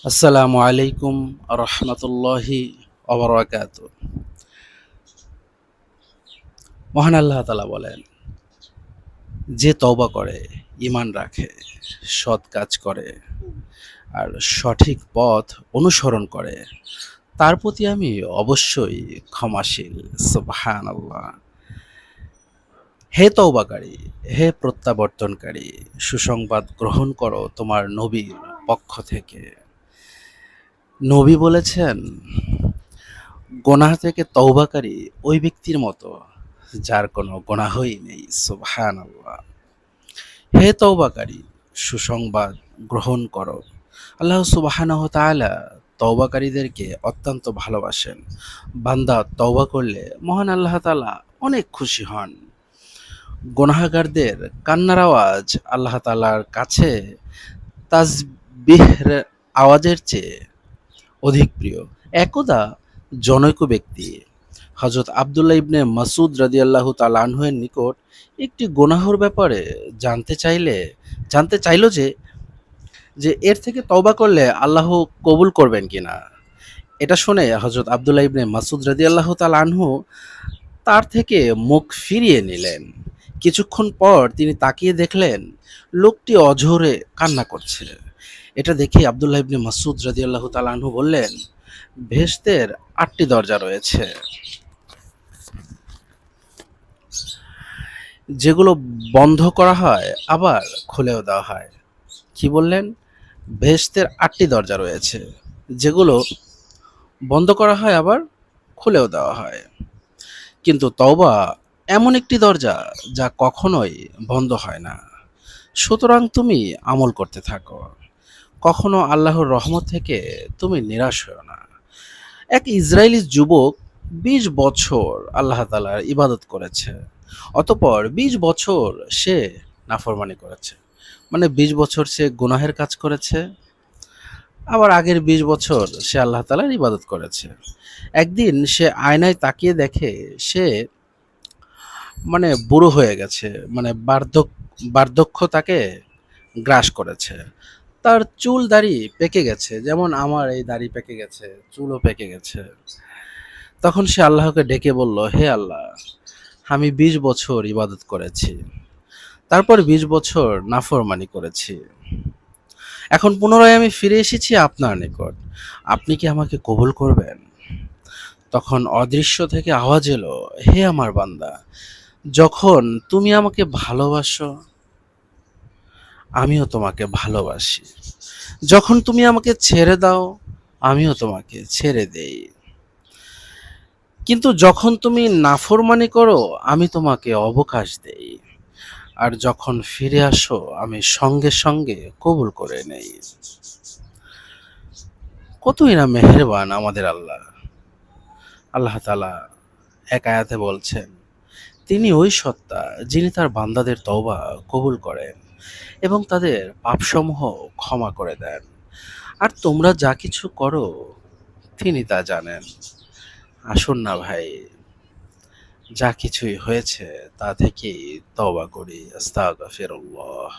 আসসালামু আলাইকুম রহমতুল্লাহি অবরাকাত। মহান আল্লাহ তাআলা বলেন, যে তওবা করে, ঈমান রাখে, সৎ কাজ করে আর সঠিক পথ অনুসরণ করে, তার প্রতি আমি অবশ্যই ক্ষমাশীল। সুবহানাল্লাহ। হে তওবাকারী, হে প্রত্যাবর্তনকারী, সুসংবাদ গ্রহণ করো তোমার নবীর পক্ষ থেকে। নবী বলেছেন, গোনাহ থেকে তওবাকারী ওই ব্যক্তির মতো যার কোনো গোনাহই নেই। সুবহানাল্লাহ। হে তওবাকারী, সুসংবাদ গ্রহণ করো। আল্লাহ সুবহানাহু ওয়া তাআলা তওবাকারীদেরকে অত্যন্ত ভালোবাসেন। বান্দা তওবা করলে মহান আল্লাহ তাআলা অনেক খুশি হন। গুনাহগারদের কান্নার আওয়াজ আল্লাহ তাআলার কাছে তাসবিহের আওয়াজের চেয়ে অধিক প্রিয়। একদা জনৈক ব্যক্তি হযরত আব্দুল্লাহ ইবনে মাসউদ রাদিয়াল্লাহু তাআলা আনহু-এর নিকট একটি গুনাহর ব্যাপারে জানতে চাইল যে এর থেকে তওবা করলে আল্লাহ কবুল করবেন কিনা। এটা শুনে হযরত আব্দুল্লাহ ইবনে মাসউদ রাদিয়াল্লাহু তাআলা আনহু তার থেকে মুখ ফিরিয়ে নিলেন। কিছুক্ষণ পর তিনি তাকিয়ে দেখলেন লোকটি অঝোরে কান্না করছে। এটা দেখে আব্দুল্লাহ ইবনে মাসউদ রাদিয়াল্লাহু তাআলা আনহু বললেন, বেহেশতের ৮টি দরজা রয়েছে, যেগুলো বন্ধ করা হয় আবার খুলেও দেওয়া হয়। কি বললেন? বেহেশতের ৮টি দরজা রয়েছে, যেগুলো বন্ধ করা হয় আবার খুলেও দেওয়া হয়। কিন্তু তওবা এমন একটি দরজা যা কখনোই বন্ধ হয় না। সুতরাং তুমি আমল করতে থাকো। কখনো আল্লাহর রহমত থেকে তুমি নিরাশ হও না। এক ইসরায়েলি যুবক ২০ বছর আল্লাহ তাআলার ইবাদত করেছে। অতঃপর ২০ বছর সে নাফরমানি করেছে। মানে ২০ বছর সে গুনাহের কাজ করেছে, আবার আগের ২০ বছর সে আল্লাহ তাআলার ইবাদত করেছে। একদিন সে আয়নায় তাকিয়ে দেখে সে বুড়ো হয়ে গেছে, বার্ধক্য তাকে গ্রাস করেছে। তার চুল দাড়ি পেকে গেছে, যেমন আমার এই দাড়ি পেকে গেছে, চুলও পেকে গেছে। তখন সে আল্লাহকে ডেকে বলল, হে আল্লাহ, আমি ২০ বছর ইবাদত করেছি, তারপর ২০ বছর নাফরমানি করেছি। এখন পুনরায় আমি ফিরে এসেছি আপনার নিকট। আপনি কি আমাকে কবুল করবেন? তখন অদৃশ্য থেকে আওয়াজ এলো, হে আমার বান্দা, যখন তুমি আমাকে ভালোবাসো, আমিও তোমাকে ভালোবাসি। যখন তুমি আমাকে ছেড়ে দাও, আমিও তোমাকে ছেড়ে দেই। কিন্তু যখন তুমি নাফরমানি করো, আমি তোমাকে অবকাশ দেই। আর যখন ফিরে আসো, আমি সঙ্গে সঙ্গে কবুল করে নেই। কতই না মেহেরবান আমাদের আল্লাহ। আল্লাহ তাআলা এক আয়াতে বলছেন, তিনি ওই সত্তা যিনি তার বান্দাদের তওবা কবুল করেন এবং তাদের পাপসমূহ ক্ষমা করে দেন। আর তোমরা যা কিছু করো তিনি তা জানেন। আসুন না ভাই, যা কিছুই হয়েছে তা থেকেই তওবা করি। আস্তাগফিরুল্লাহ।